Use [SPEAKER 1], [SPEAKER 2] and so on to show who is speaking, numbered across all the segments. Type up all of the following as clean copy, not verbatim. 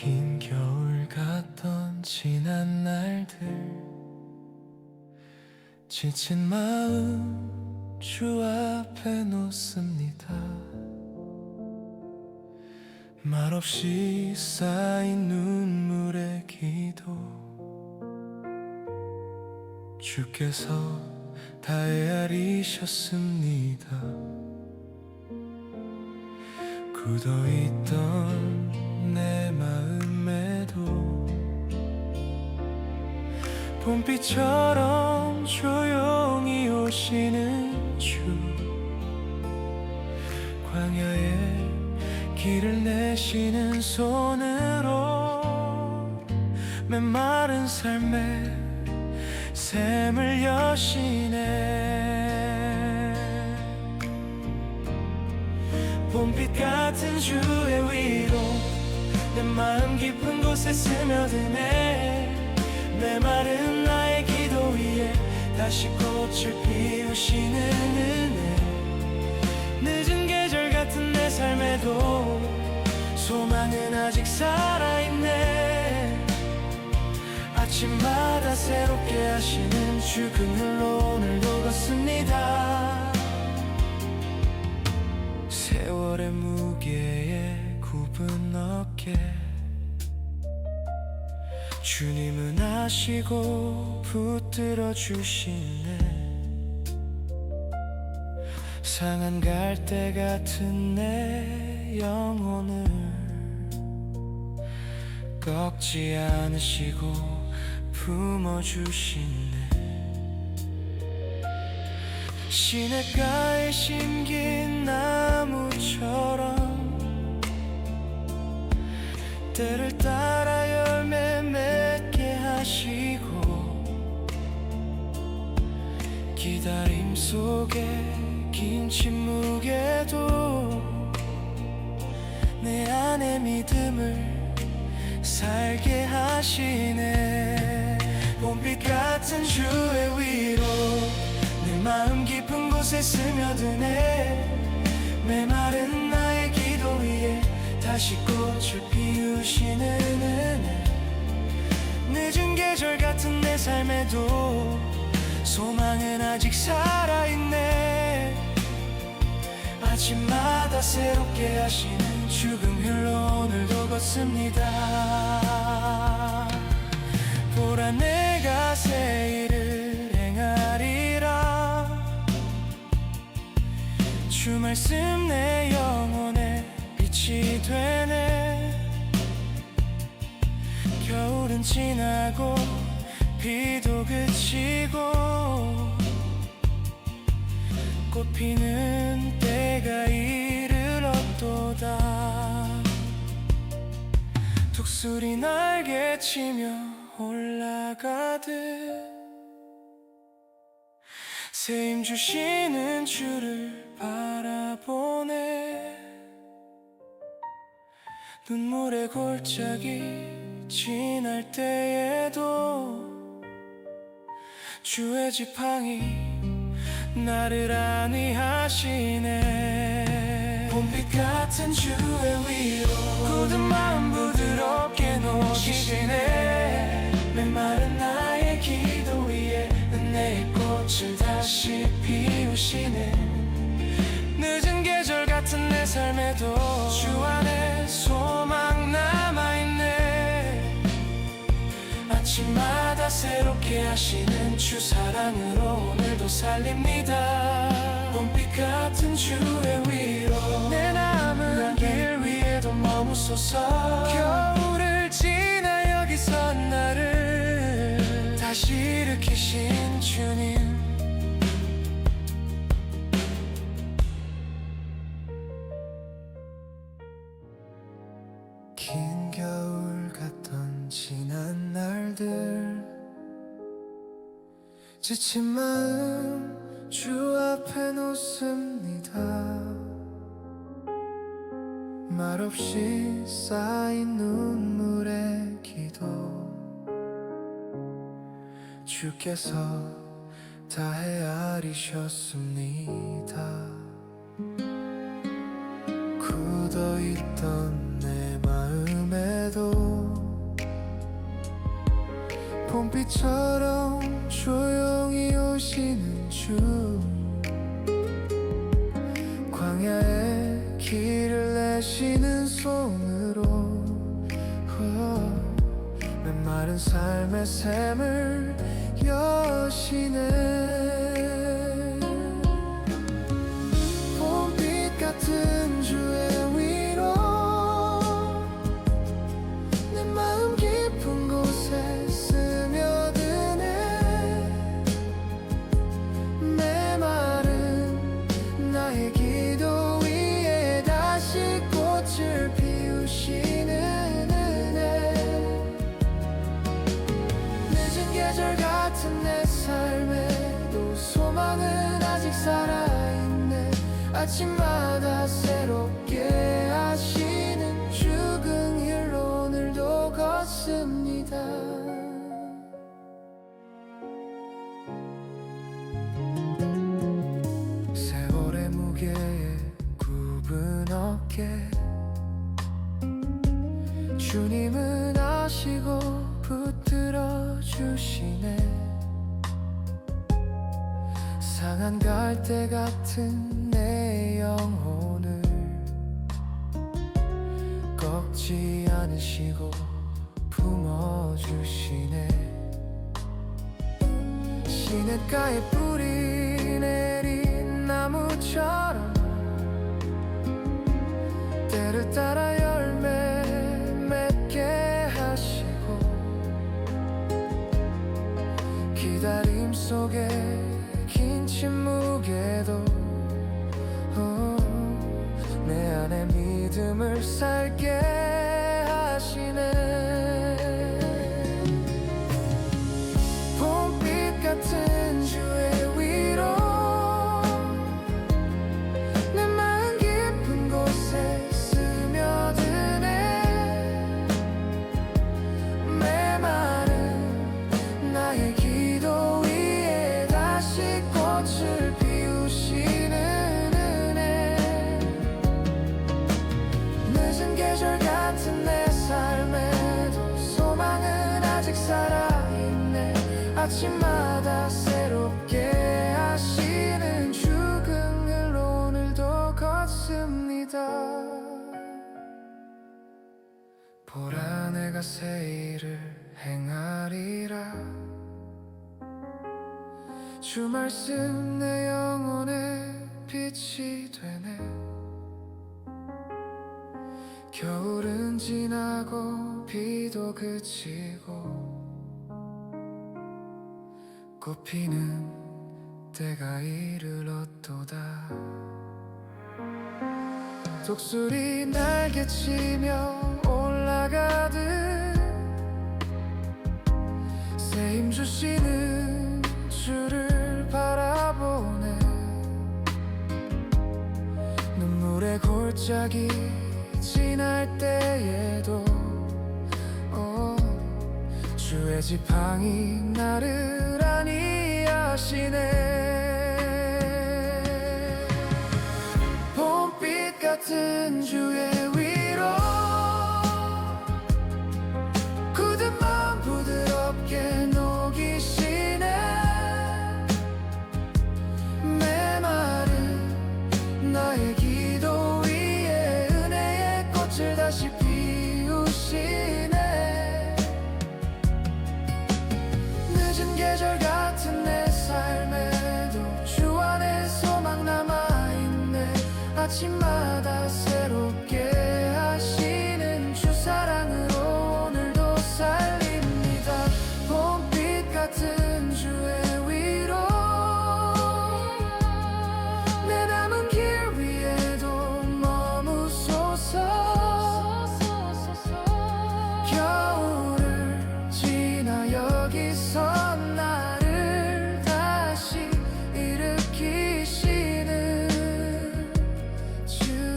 [SPEAKER 1] 긴 겨울 같던 지난 날들, 지친 마음 주 앞에 놓습니다. 말없이 쌓인 눈물의 기도, 주께서 다 헤아리셨습니다. 굳어있던 내 마음에도 봄비처럼 조용히 오시는 주, 광야에 길을 내시는 손으로 메마른 삶에 샘을 여시네. 봄빛 같은 주의 위로 내 마음 깊은 곳에 스며드네. 메마른 나의 기도 위에 다시 꽃을 피우시는 은혜. 늦은 계절 같은 내 삶에도 소망은 아직 살아있네. 아침마다 새롭게 하시는 주 그늘로 오늘도 걷습니다. 세월의 무게에 굽은 어깨, 주님은 아시고 붙들어 주시네. 상한 갈대 같은 내 영혼을 꺾지 않으시고 품어주시네. 시냇가에 심긴 나무처럼 때를 따라 열매 맺게 하시고, 기다림 속에 긴 침묵에도 내 안의 믿음을 살게 하시네. 봄빛 같은 주의 위로 내 마음 깊은 곳에 스며드네. 메마른 나의 기도 위에 다시 꽃을 피우시는 은혜. 늦은 계절 같은 내 삶에도 소망은 아직 살아있네. 아침마다 새롭게 하시는 죽음 흘러 오늘도 걷습니다. 보라 내가 새 일을 행하리라. 주 말씀 내 영혼에 빛이 되네. 겨울은 지나고 비도 그치고 꽃 피는 때가 이르렀도다. 독수리 날개치며 올라가듯 새 힘 주시는 주를 바라보네. 눈물의 골짜기 지날 때에도 주의 지팡이 나를 안위하시네. 봄빛 같은 주의 위로 굳은 마음 부드럽게 녹이시네. 메마른 나의 기도 위에 은혜의 꽃을 다시 피우시네. 늦은 계절 같은 내 삶에도 주 안에 소망 남아있네. 아침마다 새롭게 하시는 주 사랑으로 오늘도 살립니다. 봄빛 같은 주의 위로 내 남은 길 위에도 머무소서. 겨울을 지나 여기 선 나를 다시 일으키신 주님. 긴 겨울 같던 지난 날들, 지친 마음 주 앞에 놓습니다. 말없이 쌓인 눈물의 기도, 주께서 다 헤아리셨습니다. 굳어있던 내 마음에도 봄비처럼 조용히 오시는 주, 광야에 길을 내시는 손으로 메마른 삶의 샘을 여시네. 봄빛 같은 주의 위로 내 마음 깊은 곳에 스며드네. 메마른 나의 기도 위에 다시 꽃을 피우시는 은혜. 늦은 계절 같은 내 삶에도 소망은 아직 살아있네. 아침마다 새롭게 하시는 죽은 길로 오늘도 걷습니다. 세월의 무게에 굽은 어깨, 주님은 아시고 붙들어 주시네. 상한 갈대 같은 내 영혼을 꺾지 않으시고 품어주시네. 시냇가에 뿌리 내린 나무처럼 때를 따라 열매 맺게 하시고, 기다림 속에 긴 침묵에도 내 안에 믿음을 살게 하시네. 봄빛 같은 주의 위로 내 마음 깊은 곳에 스며드네. 메마른 나의 기도 위에 다시 꽃을 피우시는 은혜. 늦은 계절 같은 내 삶에도 소망은 아직 살아있네. 아침마다 새롭게 하시는 죽은 길로 오늘도 걷습니다. 보라 내가 새 일을 행하리라. 주 말씀 내 영혼의 빛이 되네. 겨울은 지나고 비도 그치고 꽃피는 때가 이르렀도다. 독수리 날개치며 올라가듯 새 힘 주시는 주를 바라보네. 눈물의 골짜기 지날 때에도 주의 지팡이 나를 안위하시네. 봄빛 같은 주의 위로 굳은 마음 부드럽게 녹이시네. 메마른 나의 기도 위에 은혜의 꽃을 다시 피우시네. 늦은 계절 같은 내 삶에도 주 안에 소망 남아있네. 아침마다 새롭게 하시는 주 사랑으로 오늘도 살립니다. 봄빛 같은 주의 위로 내 남은 길 위에도 머무소서. 겨울을 지나 여기서 나를 다시 일으키시는 주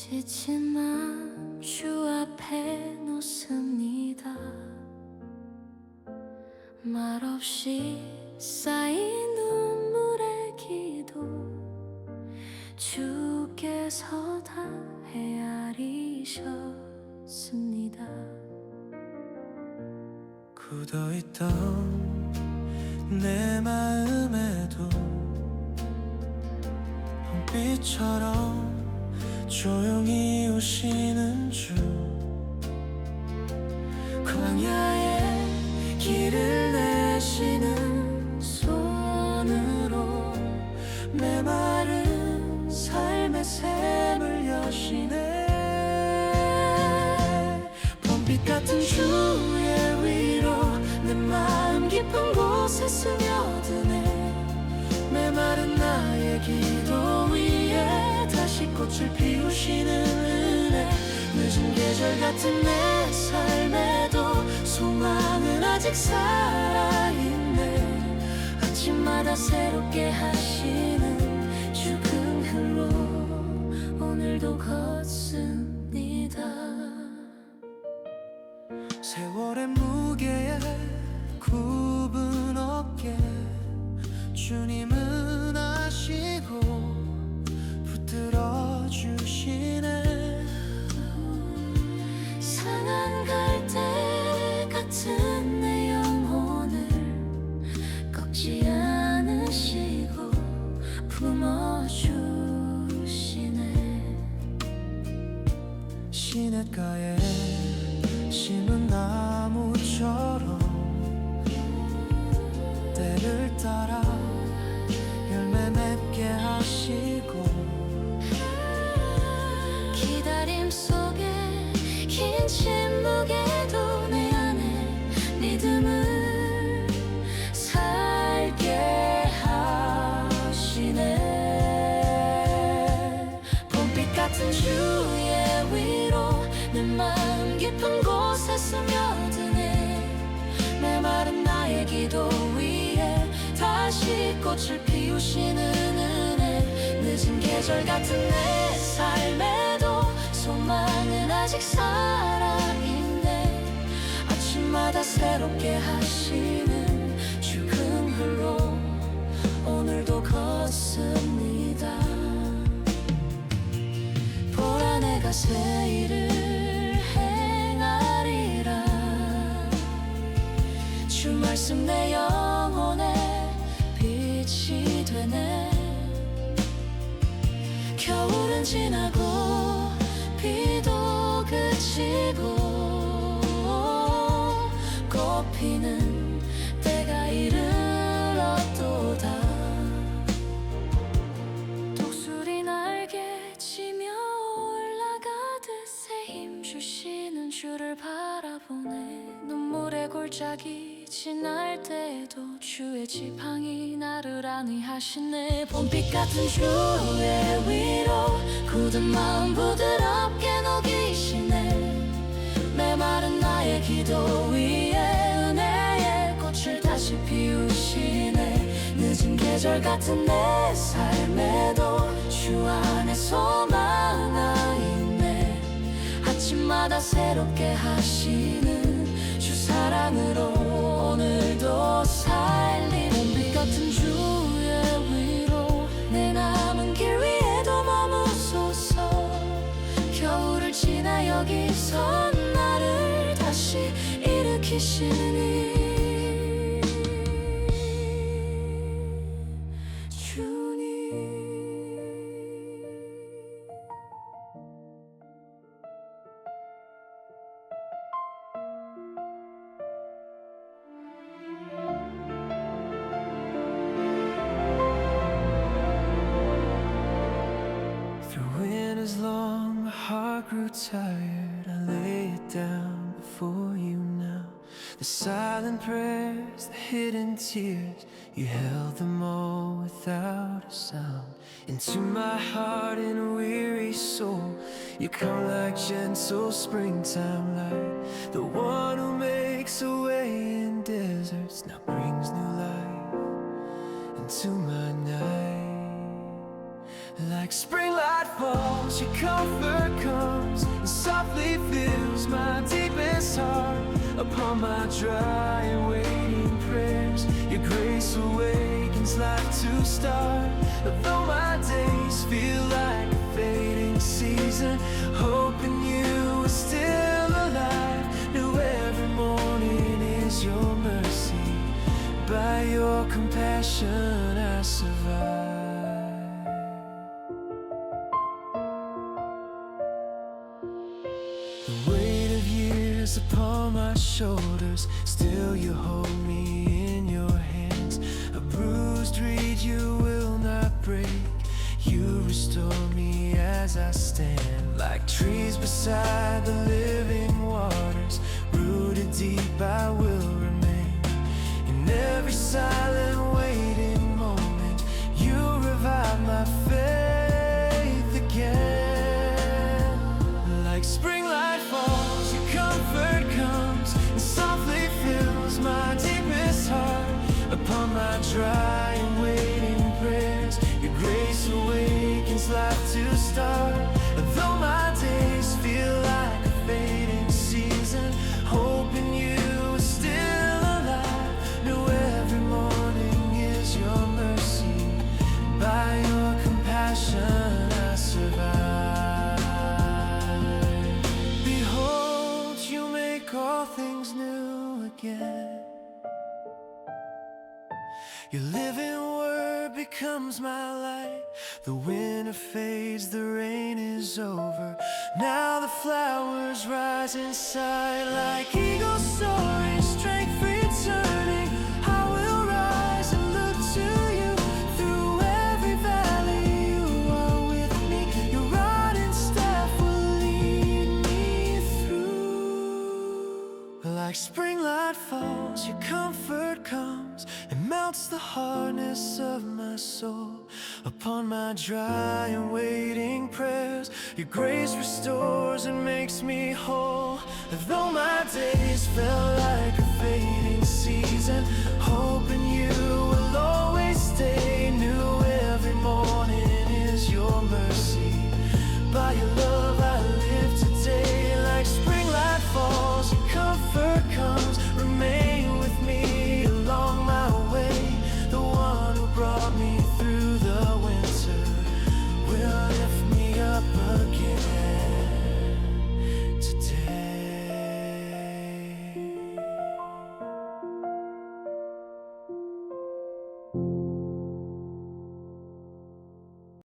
[SPEAKER 2] 지친 마음 주 앞에 놓습니다. 말없이 쌓인 눈물의 기도 주께서 다 헤아리셨습니다.
[SPEAKER 1] 굳어있던 내 마음에도 봄비처럼 조용히 오시는 주, 광야에 길을 내시는 손으로 메마른 삶의 샘을 여시네. 봄빛 같은 주의 위로 내 마음 깊은 곳에 스며드네. 메마른 나의 기도 위에 다시 꽃을 피우시는 은혜. 늦은 계절 같은 내 삶에도 소망은 아직 살아있네. 아침마다 새롭게 하시는 주 긍휼로 오늘도 걷습니다. 세월의 무게에 굽은 어깨 주님은 아시고 붙들어 주시네.
[SPEAKER 2] 상한 갈대 같은 내 영혼을 꺾지 않으시고 품어주시네.
[SPEAKER 1] 시냇가에 심은 나무처럼 때를 따라 열매 맺게 하시고,
[SPEAKER 2] 기다림 속에 긴 침묵에도 내 안에 믿음을 살게 하시네. 봄빛 같은 주의 위로 내 마음 깊은 곳에 스며드네. 메마른 나의 기도 위에 다시 꽃을 피우시는 은혜. 늦은 계절 같은 내 삶에도 소망은 아직 살아있네. 아침마다 새롭게 하시는 주 긍휼로 오늘도 걷습니다. 보라 내가 새 일을 행하리라. 주 말씀 내 영혼에 빛이 되네. 겨울은 지나고 비도 그치고 꽃 피는 때가 이르렀도다. 독수리 날개치며 올라가듯 새 힘 주시는 주를 바라보네. 눈물의 골짜기 지날 때에도 주의 지팡이 나를 안위하시네. 봄빛 같은 주의 위로 굳은 마음 부드럽게 녹이시네. 메마른 나의 기도 위에 은혜의 꽃을 다시 피우시네. 늦은 계절 같은 내 삶에도 주 안에 소망아 있네. 아침마다 새롭게 하시는 주 사랑으로 오늘도 살리. 봄빛 같은 주의 위로 내 남은 길 위에도 머무소서. 겨울을 지나 여기서 나를 다시 일으키시니 주님.
[SPEAKER 1] long, my heart grew tired. I lay it down before you now. The silent prayers, the hidden tears, you held them all without a sound. Into my heart and weary soul, you come like gentle springtime light. The one who makes a way in deserts now brings new life into my night. Like Like spring light falls, your comfort comes and softly fills my deepest heart. Upon my dry and waiting prayers, your grace awakens life to start. Though my days feel like a fading season, hoping you are still alive. Know every morning is your mercy, by your compassion I survive. The weight of years upon my shoulders, still you hold me in your hands. A bruised reed you will not break, you restore me as I stand. Like trees beside the living waters, rooted deep I will remain. In every silent waiting moment, you revive my faith again. Like spring light falls, your comfort comes and softly fills my deepest heart. Upon my dry and waiting prayers, your grace awakens life to start. Though my days feel like a fading season, hoping you are still alive. Know every morning is your mercy, by your compassion I survive. Behold, you make all things new again. Your living word becomes my light. The winter fades, the rain is over. Now the flowers rise inside. Like eagles soaring, strength returning, I will rise and look to you. Through every valley you are with me. Your rod and staff will lead me through. Like spring light falls, your comfort comes and melts the hardness of my soul. Upon my dry and waiting prayers, your grace restores and makes me whole. Though my days felt